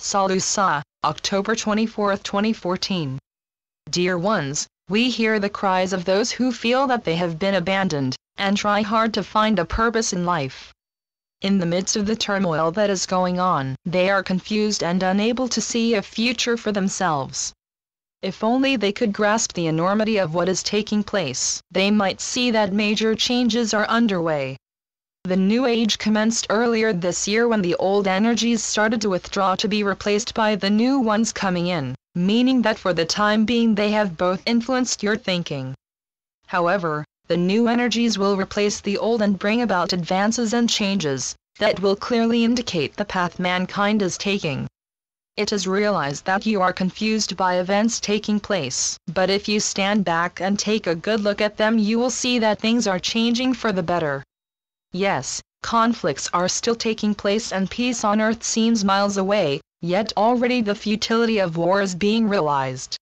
SaLuSa, October 24, 2014. Dear ones, we hear the cries of those who feel that they have been abandoned, and try hard to find a purpose in life. In the midst of the turmoil that is going on, they are confused and unable to see a future for themselves. If only they could grasp the enormity of what is taking place, they might see that major changes are underway. The New Age commenced earlier this year when the old energies started to withdraw to be replaced by the new ones coming in, meaning that for the time being they have both influenced your thinking. However, the new energies will replace the old and bring about advances and changes that will clearly indicate the path mankind is taking. It is realized that you are confused by events taking place, but if you stand back and take a good look at them, you will see that things are changing for the better. Yes, conflicts are still taking place and peace on earth seems miles away, yet already the futility of war is being realized.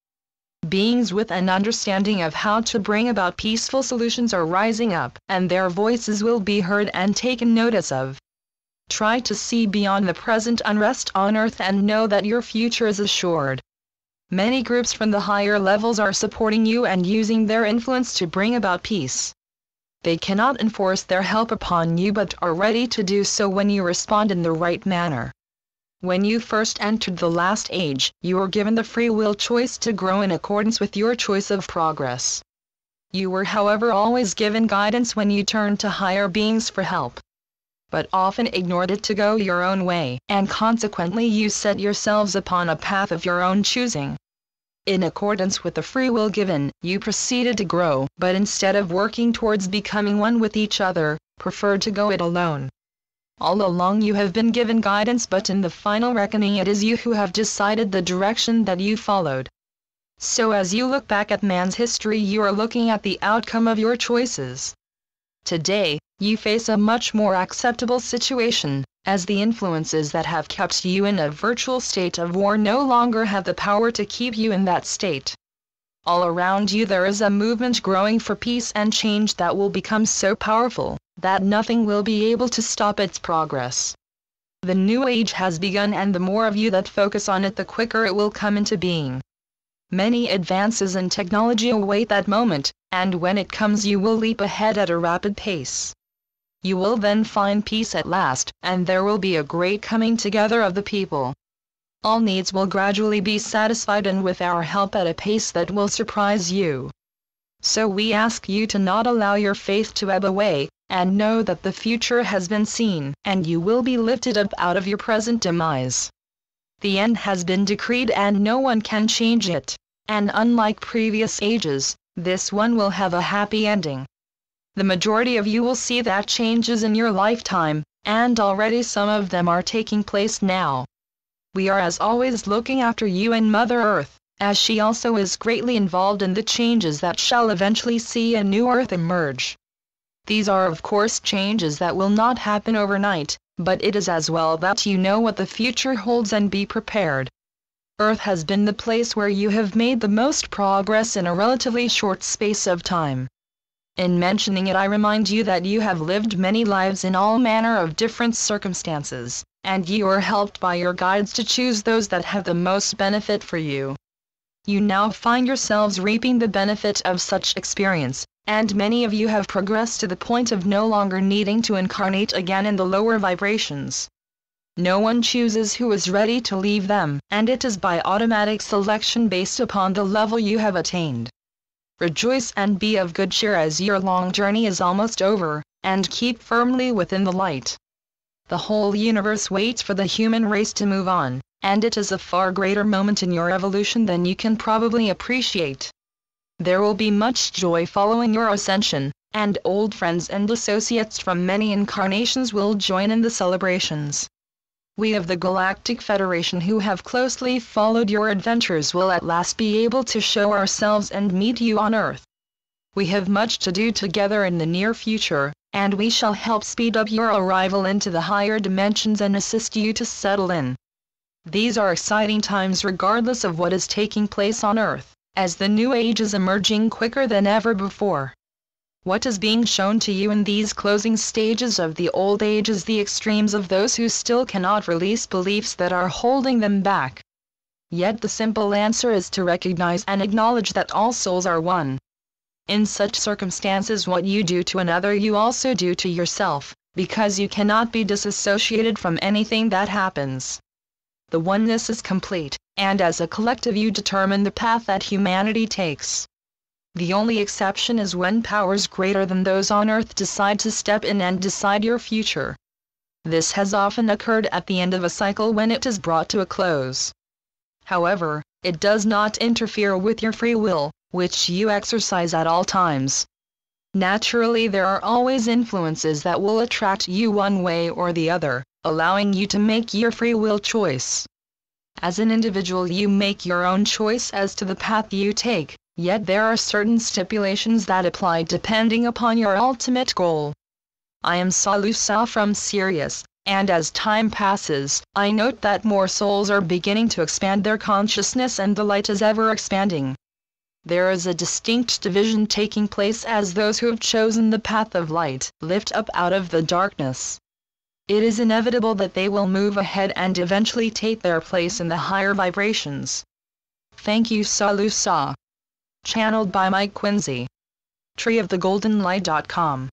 Beings with an understanding of how to bring about peaceful solutions are rising up, and their voices will be heard and taken notice of. Try to see beyond the present unrest on earth and know that your future is assured. Many groups from the higher levels are supporting you and using their influence to bring about peace. They cannot enforce their help upon you but are ready to do so when you respond in the right manner. When you first entered the last age, you were given the free will choice to grow in accordance with your choice of progress. You were, however, always given guidance when you turned to higher beings for help, but often ignored it to go your own way, and consequently you set yourselves upon a path of your own choosing. In accordance with the free will given, you proceeded to grow, but instead of working towards becoming one with each other, preferred to go it alone. All along you have been given guidance, but in the final reckoning it is you who have decided the direction that you followed. So as you look back at man's history, you are looking at the outcome of your choices. Today, you face a much more acceptable situation, as the influences that have kept you in a virtual state of war no longer have the power to keep you in that state. All around you there is a movement growing for peace and change that will become so powerful that nothing will be able to stop its progress. The new age has begun, and the more of you that focus on it, the quicker it will come into being. Many advances in technology await that moment, and when it comes you will leap ahead at a rapid pace. You will then find peace at last, and there will be a great coming together of the people. All needs will gradually be satisfied, and with our help at a pace that will surprise you. So we ask you to not allow your faith to ebb away, and know that the future has been seen, and you will be lifted up out of your present demise. The end has been decreed and no one can change it, and unlike previous ages, this one will have a happy ending. The majority of you will see that changes in your lifetime, and already some of them are taking place now. We are as always looking after you and Mother Earth, as she also is greatly involved in the changes that shall eventually see a new Earth emerge. These are of course changes that will not happen overnight, but it is as well that you know what the future holds and be prepared. Earth has been the place where you have made the most progress in a relatively short space of time. In mentioning it, I remind you that you have lived many lives in all manner of different circumstances, and you are helped by your guides to choose those that have the most benefit for you. You now find yourselves reaping the benefit of such experience, and many of you have progressed to the point of no longer needing to incarnate again in the lower vibrations. No one chooses who is ready to leave them, and it is by automatic selection based upon the level you have attained. Rejoice and be of good cheer as your long journey is almost over, and keep firmly within the light. The whole universe waits for the human race to move on, and it is a far greater moment in your evolution than you can probably appreciate. There will be much joy following your ascension, and old friends and associates from many incarnations will join in the celebrations. We of the Galactic Federation who have closely followed your adventures will at last be able to show ourselves and meet you on Earth. We have much to do together in the near future, and we shall help speed up your arrival into the higher dimensions and assist you to settle in. These are exciting times regardless of what is taking place on Earth, as the new age is emerging quicker than ever before. What is being shown to you in these closing stages of the old age is the extremes of those who still cannot release beliefs that are holding them back. Yet the simple answer is to recognize and acknowledge that all souls are one. In such circumstances, what you do to another you also do to yourself, because you cannot be disassociated from anything that happens. The oneness is complete, and as a collective you determine the path that humanity takes. The only exception is when powers greater than those on earth decide to step in and decide your future. This has often occurred at the end of a cycle when it is brought to a close. However, it does not interfere with your free will, which you exercise at all times. Naturally, there are always influences that will attract you one way or the other, allowing you to make your free will choice. As an individual, you make your own choice as to the path you take, yet there are certain stipulations that apply depending upon your ultimate goal. I am SaLuSa from Sirius, and as time passes, I note that more souls are beginning to expand their consciousness and the light is ever expanding. There is a distinct division taking place as those who have chosen the path of light lift up out of the darkness. It is inevitable that they will move ahead and eventually take their place in the higher vibrations. Thank you, SaLuSa. Channeled by Mike Quincy. treeofthegoldenlight.com